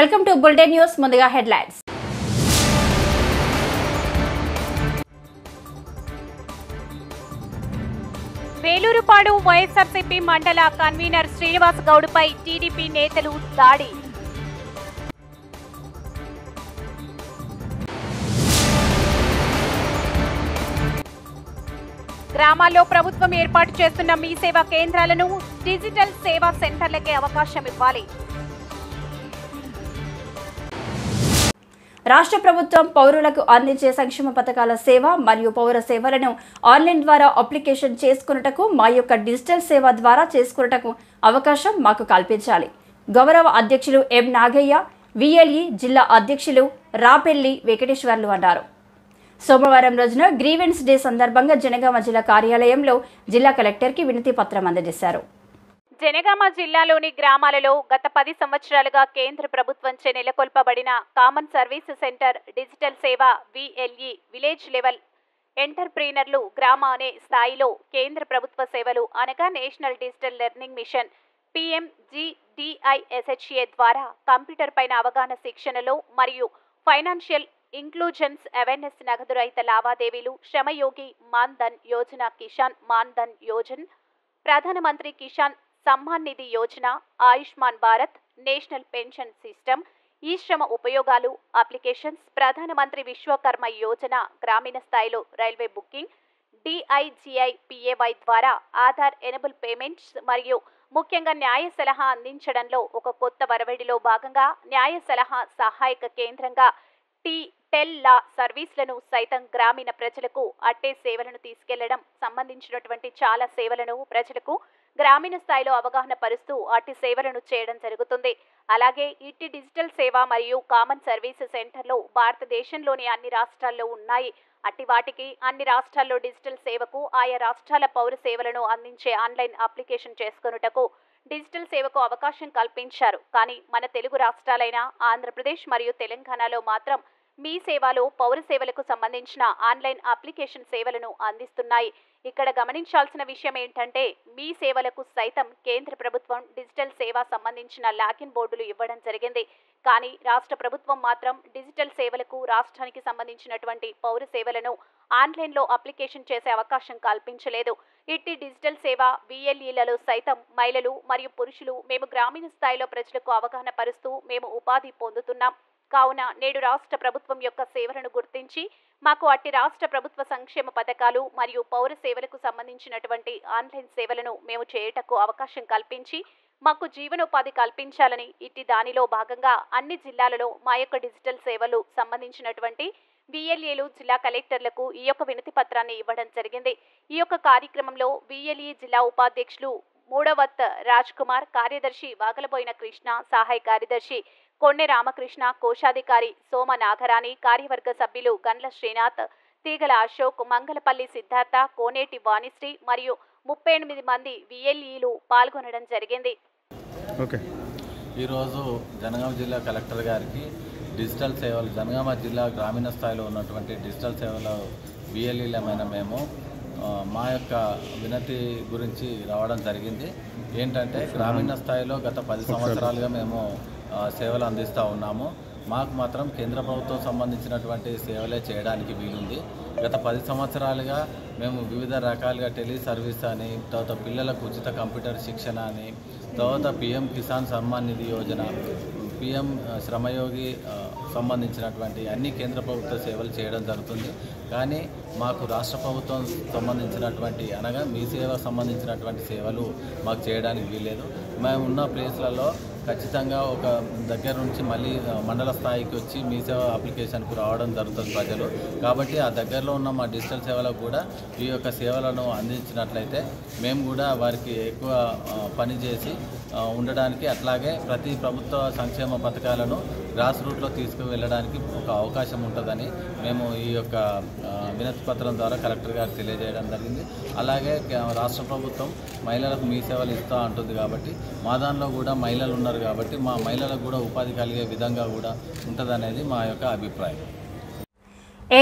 Welcome to bulletin news. ముందుగా headlines. Velairpad YSRCP మండల convener Srinivas గౌడ్పై TDP నేతలు దాడి. గ్రామాల్లో ప్రభుత్వం ఏర్పాటు చేస్తున్న మీ సేవా కేంద్రాలను డిజిటల్ సేవా సెంటర్లకే అవకాశం ఇవ్వాలి. రాష్ట్ర ప్రభుత్వం పౌరులకు అందించే సంక్షేమ పథకాల సేవ మరియు పౌర సేవలను ఆన్లైన్ ద్వారా అప్లికేషన్ చేసుకున్నటకు మా యొక్క డిజిటల్ సేవ ద్వారా చేసుకున్నటకు అవకాశం మాకు కల్పించాలి. గౌరవ అధ్యక్షులు ఎం నాగయ్య, విఎల్ఈ జిల్లా అధ్యక్షులు రాపెల్లి వెంకటేశ్వర్లు అన్నారు. సోమవారం రోజున గ్రీవెన్స్ డే సందర్భంగా జనగామ జిల్లా కార్యాలయంలో జిల్లా కలెక్టర్కి వినతి పత్రం అందజేశారు. జనగామ జిల్లాలోని గ్రామాలలో గత 10 సంవత్సరాలుగా కేంద్ర ప్రభుత్వంచే నెలకొల్పబడిన కామన్ సర్వీస్ సెంటర్ డిజిటల్ సేవ విఎల్ఈ విలేజ్ లెవెల్ ఎంటర్ప్రీనర్లు గ్రామ అనే స్థాయిలో కేంద్ర ప్రభుత్వ సేవలు అనగా national digital learning mission PMGDISHA ద్వారా కంప్యూటర్ పైన అవగాహన శిక్షణలో మరియు ఫైనాన్షియల్ ఇంక్లూజన్స్ అవేర్నెస్ నగదు రహిత లావాదేవీలు Shramyogi Maan Dhan Yojana Kisan Maan Dhan Yojana Pradhan Mantri Kisan Samman Nidhi Yojana Ayushman Bharat national pension system ఈ శ్రమ ఉపయోగాలు అప్లికేషన్స్ ప్రధానమంత్రి విశ్వకర్మ యోజన గ్రామీణ స్థాయిలో రైల్వే బుకింగ్ DIGIPAY ద్వారా ఆధార్ ఎనేబుల్ పేమెంట్స్ మరియు ముఖ్యంగా న్యాయ సలహా అందించడంలో ఒక కొత్త వరవడిలో భాగంగా న్యాయ సలహా సహాయక కేంద్రంగా టెల్ లా సర్వీసులను సైతం గ్రామీణ ప్రజలకు అట్టే సేవలను తీసుకెళ్లడం సంబంధించినటువంటి చాలా సేవలను ప్రజలకు గ్రామీణ స్థాయిలో అవగాహన పరుస్తూ అట్టి సేవలను చేయడం జరుగుతుంది. అలాగే ఇట్టి డిజిటల్ సేవ మరియు కామన్ సర్వీస్ సెంటర్లు భారతదేశంలోని అన్ని రాష్ట్రాల్లో ఉన్నాయి. అట్టి వాటికి అన్ని రాష్ట్రాల్లో డిజిటల్ సేవకు ఆయా రాష్ట్రాల పౌర సేవలను అందించే ఆన్లైన్ అప్లికేషన్ చేసుకొనుటకు డిజిటల్ సేవకు అవకాశం కల్పించారు. కానీ మన తెలుగు రాష్ట్రాలైన ఆంధ్రప్రదేశ్ మరియు తెలంగాణలో మాత్రం మీ సేవలో పౌర సేవలకు సంబంధించిన ఆన్లైన్ అప్లికేషన్ సేవలను అందిస్తున్నాయి. ఇక్కడ గమనించాల్సిన విషయం ఏంటంటే మీ సేవలకు సైతం కేంద్ర ప్రభుత్వం డిజిటల్ సేవ సంబంధించిన లాగిన్ బోర్డులు ఇవ్వడం జరిగింది. కానీ రాష్ట్ర ప్రభుత్వం మాత్రం డిజిటల్ సేవలకు రాష్ట్రానికి సంబంధించినటువంటి పౌర సేవలను ఆన్లైన్లో అప్లికేషన్ చేసే అవకాశం కల్పించలేదు. ఇట్టి డిజిటల్ సేవ విఎల్ఈలలో సైతం మహిళలు మరియు పురుషులు మేము గ్రామీణ స్థాయిలో ప్రజలకు అవగాహన పరుస్తూ మేము ఉపాధి పొందుతున్నాం. కావున నేడు రాష్ట్ర ప్రభుత్వం యొక్క సేవలను గుర్తించి మాకు అట్టి రాష్ట్ర ప్రభుత్వ సంక్షేమ పథకాలు మరియు పౌర సేవలకు సంబంధించినటువంటి ఆన్లైన్ సేవలను మేము చేయటకు అవకాశం కల్పించి మాకు జీవనోపాధి కల్పించాలని ఇట్టి దానిలో భాగంగా అన్ని జిల్లాలలో మా యొక్క డిజిటల్ సేవలు సంబంధించినటువంటి విఎల్ఏలు జిల్లా కలెక్టర్లకు ఈ యొక్క వినతి పత్రాన్ని ఇవ్వడం జరిగింది. ఈ యొక్క కార్యక్రమంలో విఎల్ఈ జిల్లా ఉపాధ్యక్షులు మూడవత్ రాజ్ కుమార్, కార్యదర్శి వాగలబోయిన కృష్ణ, సహాయ కార్యదర్శి కొన్నె రామకృష్ణ, కోశాధికారి సోమ నాగరాణి, కార్యవర్గ సభ్యులు గండ్ల శ్రీనాథ్, తీగల అశోక్, మంగళపల్లి సిద్ధార్థ, కోనేటి వాణిశ్రీ మరియు 38 మంది విఎల్ఈలు పాల్గొనడం జరిగింది. ఈరోజు జనగామ జిల్లా కలెక్టర్ గారికి డిజిటల్ సేవలు జనగామ జిల్లా గ్రామీణ స్థాయిలో ఉన్నటువంటి డిజిటల్ సేవల విఎల్ఈలమైన మేము మా యొక్క వినతి గురించి రావడం జరిగింది. ఏంటంటే గ్రామీణ స్థాయిలో గత 10 సంవత్సరాలుగా మేము సేవలు అందిస్తూ ఉన్నాము. మాకు మాత్రం కేంద్ర ప్రభుత్వం సంబంధించినటువంటి సేవలే చేయడానికి వీలుంది. గత 10 సంవత్సరాలుగా మేము వివిధ రకాలుగా టెలి సర్వీస్ అని, తర్వాత పిల్లలకు ఉచిత కంప్యూటర్ శిక్షణ అని, తర్వాత PM కిసాన్ సమ్మాన్ నిధి యోజన, PM శ్రమయోగి సంబంధించినటువంటి అన్ని కేంద్ర ప్రభుత్వ సేవలు చేయడం జరుగుతుంది. కానీ మాకు రాష్ట్ర ప్రభుత్వం సంబంధించినటువంటి అనగా మీ సేవ సంబంధించినటువంటి సేవలు మాకు చేయడానికి వీల్లేదు. మేము ఉన్న ప్లేస్లలో ఖచ్చితంగా ఒక దగ్గర నుంచి మళ్ళీ మండల స్థాయికి వచ్చి మీ సేవ అప్లికేషన్కు రావడం జరుగుతుంది ప్రజలు. కాబట్టి ఆ దగ్గరలో ఉన్న మా డిజిటల్ సేవలకు కూడా ఈ యొక్క సేవలను అందించినట్లయితే మేము కూడా వారికి ఎక్కువ పని చేసి ఉండడానికి, అట్లాగే ప్రతి ప్రభుత్వ సంక్షేమ పథకాలను గ్రాస్ రూట్లో తీసుకువెళ్ళడానికి ఒక అవకాశం ఉంటుందని మేము ఈ యొక్క వినతి పత్రం ద్వారా కలెక్టర్ గారికి తెలియజేయడం జరిగింది. అలాగే రాష్ట్ర ప్రభుత్వం మహిళలకు మీ సేవలు ఇస్తూ ఉంటుంది కాబట్టి మా దానిలో కూడా మహిళలు ఉన్నారు కాబట్టి మా మహిళలకు కూడా ఉపాధి కలిగే విధంగా కూడా ఉంటుందనేది మా యొక్క అభిప్రాయం.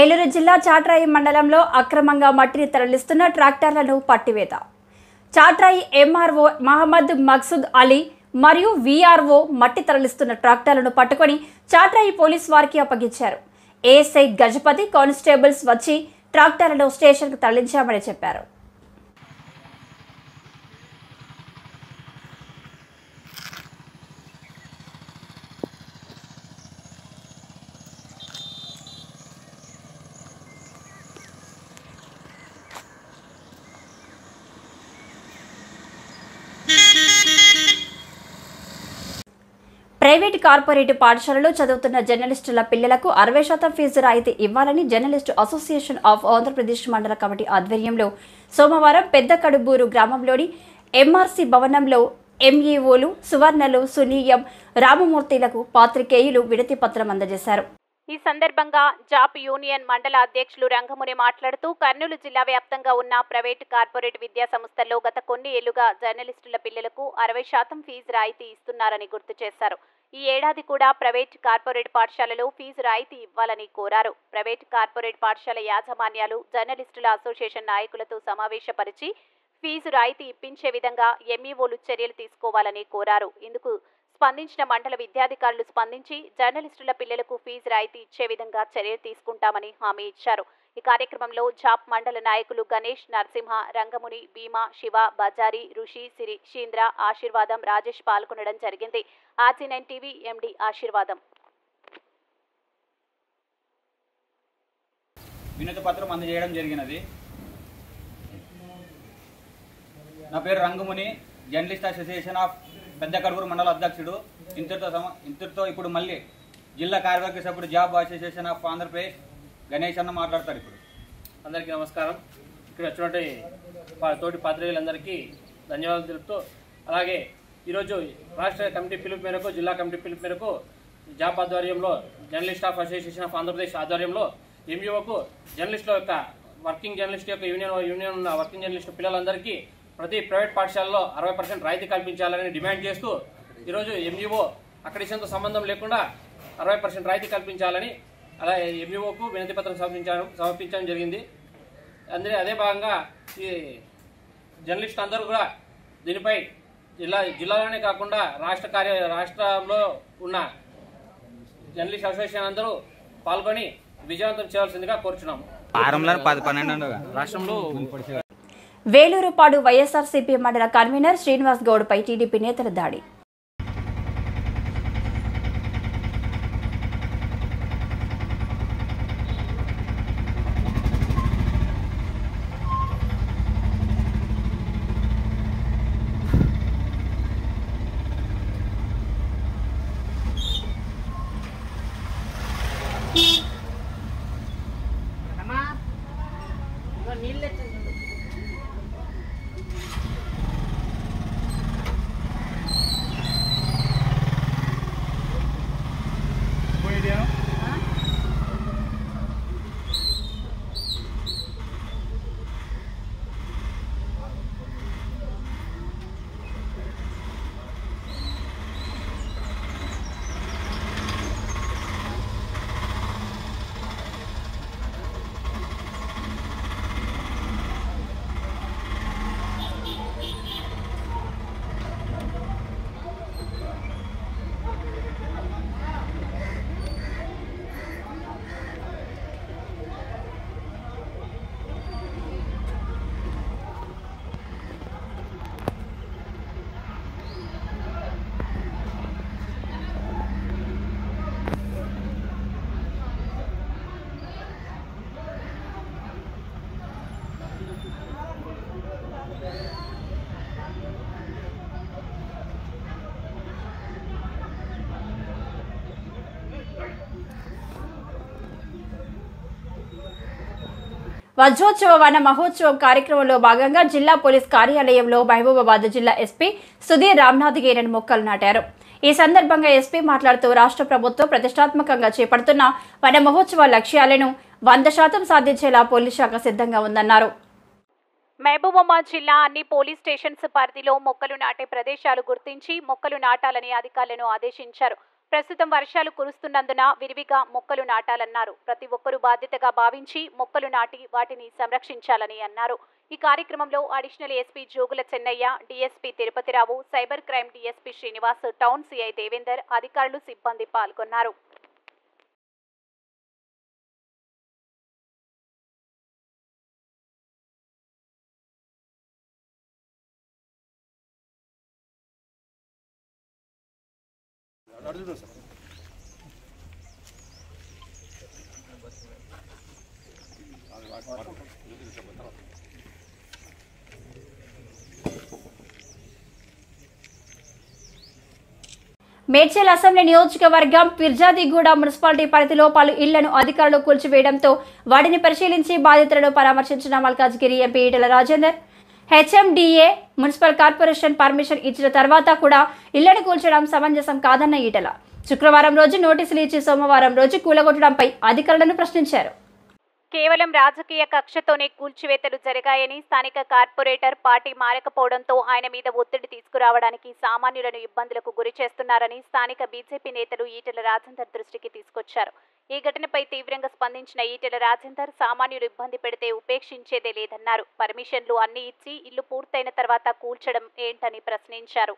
ఏలూరు జిల్లా చాట్రాయి మండలంలో అక్రమంగా మట్టిని తరలిస్తున్న ట్రాక్టర్లను పట్టివేత. చాట్రాయి MRO మహమ్మద్ మక్సూద్ అలీ మరియు వీఆర్ఓ మట్టి తరలిస్తున్న ట్రాక్టర్లను పట్టుకొని చాట్రాయి పోలీసు వారికి అప్పగించారు. ఏఎస్ఐ గజపతి కానిస్టేబుల్స్ వచ్చి ట్రాక్టర్లను స్టేషన్కు తరలించామని చెప్పారు. ప్రైవేట్ కార్పొరేట్ పాఠశాలలో చదువుతున్న జర్నలిస్టుల పిల్లలకు 60% ఫీజు రాయితీ ఇవ్వాలని జర్నలిస్టు అసోసియేషన్ ఆఫ్ ఆంధ్రప్రదేశ్ మండల కమిటీ ఆధ్వర్యంలో సోమవారం పెద్ద కడుబూరు గ్రామంలోని ఎంఆర్సీ భవనంలో ఎంఈఓలు సువర్ణలు, సునీయం, రామమూర్తిలకు పాత్రికేయులు వినతి పత్రం అందజేశారు. ఈ సందర్భంగా జాప్ యూనియన్ మండల అధ్యక్షులు రంగముని మాట్లాడుతూ కర్నూలు జిల్లా వ్యాప్తంగా ఉన్న ప్రైవేటు కార్పొరేట్ విద్యా సంస్థల్లో గత కొన్ని ఏళ్లుగా జర్నలిస్టుల పిల్లలకు 60% ఫీజు రాయితీ ఇస్తున్నారని గుర్తు చేశారు. ఈ ఏడాది కూడా ప్రైవేట్ కార్పొరేట్ పాఠశాలలో ఫీజు రాయితీ ఇవ్వాలని కోరారు. ప్రైవేట్ కార్పొరేట్ పాఠశాల యాజమాన్యాలు జర్నలిస్టుల అసోసియేషన్ నాయకులతో సమావేశపరిచి ఫీజు రాయితీ ఇప్పించే విధంగా ఎంఈఓలు చర్యలు తీసుకోవాలని కోరారు. ఇందుకు స్పందించిన మండల విద్యాధికారులు స్పందించి జర్నలిస్టుల పిల్లలకు ఫీజు రాయితీ ఇచ్చే విధంగా చర్యలు తీసుకుంటామని హామీ ఇచ్చారు. ఈ కార్యక్రమంలో జాప్ మండల నాయకులు గణేష్, నరసింహ, రంగముని, భీమా, శివ, బజారి, ఋషి, సిరి, శీంద్ర, ఆశీర్వాదం, రాజేష్ పాల్గొనడం జరిగింది. RC9 టీవీ ఎండి ఆశీర్వాదం. వినతి పత్రం అందజేయడం జరిగినది. నా పేరు రంగముని, జర్నలిస్ట్ అసోసియేషన్ ఆఫ్ పెద్ద కడుగురు మండల అధ్యక్షుడు. ఇంతటితో ఇప్పుడు మళ్ళీ జిల్లా కార్యవర్గ సభ్యుడు job association of Andhra Pradesh Ganesh అన్న మాట్లాడతారు. ఇప్పుడు అందరికీ నమస్కారం. ఇక్కడ వచ్చినటువంటి తోటి పాత్రికేయులందరికీ ధన్యవాదాలు తెలుపుతూ, అలాగే ఈరోజు రాష్ట్ర కమిటీ పిలుపు మేరకు, జిల్లా కమిటీ పిలుపు మేరకు జాబ్ ఆధ్వర్యంలో journalist of association of Andhra Pradesh ఆధ్వర్యంలో ఎంఈఓకు జర్నలిస్టుల యొక్క వర్కింగ్ జర్నలిస్ట్ యొక్క యూనియన్ ఉన్న వర్కింగ్ జర్నలిస్టు పిల్లలందరికీ ప్రతి ప్రైవేట్ పాఠశాలలో 60% రాయితీ కల్పించాలని డిమాండ్ చేస్తూ ఈరోజు ఎంఈఓ అక్రిడిషన్తో సంబంధం లేకుండా 60% రాయితీ కల్పించాలని అలా ఎంఈఓకు వినతి పత్రం సమర్పించడం జరిగింది. అదే భాగంగా ఈ జర్నలిస్టులు అందరూ కూడా దీనిపై జిల్లాలోనే కాకుండా రాష్ట్రంలో ఉన్న జర్నలిస్ట్ అసోసియేషన్ అందరూ పాల్గొని విజయవంతం చేయాల్సిందిగా కోరుచున్నాము. రాష్ట్రంలో వేలూరుపాడు వైఎస్ఆర్సీపీ మండల కన్వీనర్ శ్రీనివాస్ గౌడ్పై టీడీపీ నేతల దాడి. వజ్రోత్సవ వన మహోత్సవం కార్యక్రమంలో భాగంగా జిల్లా పోలీస్ కార్యాలయంలో మహబూబాబాద్ జిల్లా ఎస్పీ సుధీర్ రామ్నాథ్గిరన్ మొక్కలు నాటారు. ఈ సందర్భంగా ఎస్పీ మాట్లాడుతూ రాష్ట్ర ప్రభుత్వం ప్రతిష్టాత్మకంగా చేపడుతున్న వన మహోత్సవ లక్ష్యాలను 100% సాధించేలా పోలీస్ శాఖ సిద్ధంగా ఉందన్నారు. మహబూబాబాద్ జిల్లా అన్ని పోలీస్ స్టేషన్స్ పరిధిలో మొక్కలు నాటే ప్రదేశాలు గుర్తించి మొక్కలు నాటాలని అధికారులను ఆదేశించారు. ప్రస్తుతం వర్షాలు కురుస్తున్నందున విరివిగా మొక్కలు నాటాలన్నారు. ప్రతి ఒక్కరూ బాధ్యతగా భావించి మొక్కలు నాటి వాటిని సంరక్షించాలని అన్నారు. ఈ కార్యక్రమంలో additional SP Jogula Chennaiah, DSP Tirupati Rao, cyber crime DSP Srinivas, town CI Devender, అధికారులు, సిబ్బంది పాల్గొన్నారు. మేడ్చల్ అసెంబ్లీ నియోజకవర్గం పిర్జాదిగూడ మున్సిపాలిటీ పరిధిలో పలు ఇళ్లను అధికారులు కూల్చివేయడంతో వాటిని పరిశీలించి బాధితులను పరామర్శించిన Malkajgiri MP Etela Rajender. HMDA municipal corporation permission ఇచ్చిన తర్వాత కూడా ఇళ్లను కూల్చడం సమంజసం కాదన్న ఈటెల శుక్రవారం రోజు నోటీసులు ఇచ్చి సోమవారం రోజు కూలగొట్టడంపై అధికారులను ప్రశ్నించారు. కేవలం రాజకీయ కక్షతోనే కూల్చివేతలు జరిగాయని, స్థానిక కార్పొరేటర్ పార్టీ మారకపోవడంతో ఆయన మీద ఒత్తిడి తీసుకురావడానికి సామాన్యులను ఇబ్బందులకు గురి చేస్తున్నారని స్థానిక బీజేపీ నేతలు ఈటెల రాజేందర్ దృష్టికి తీసుకొచ్చారు. ఈ ఘటనపై తీవ్రంగా స్పందించిన ఈటెల రాజేందర్ సామాన్యులు ఇబ్బంది పెడితే ఉపేక్షించేదే లేదన్నారు. పర్మిషన్లు అన్ని ఇచ్చి ఇల్లు పూర్తయిన తర్వాత కూల్చడం ఏంటని ప్రశ్నించారు.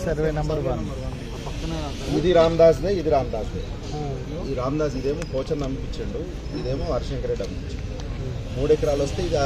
सर्वे नंबर 1 ఇది రామదాస్దే, ఇది రామదాస్దే. ఈ రామదాస్ ఇదేమో పోచన్న అమ్మిపించండు, ఇదేమో హర్షంకర్ రెడ్డి అమ్మిపించండు. 3 ఎకరాలు వస్తే ఇక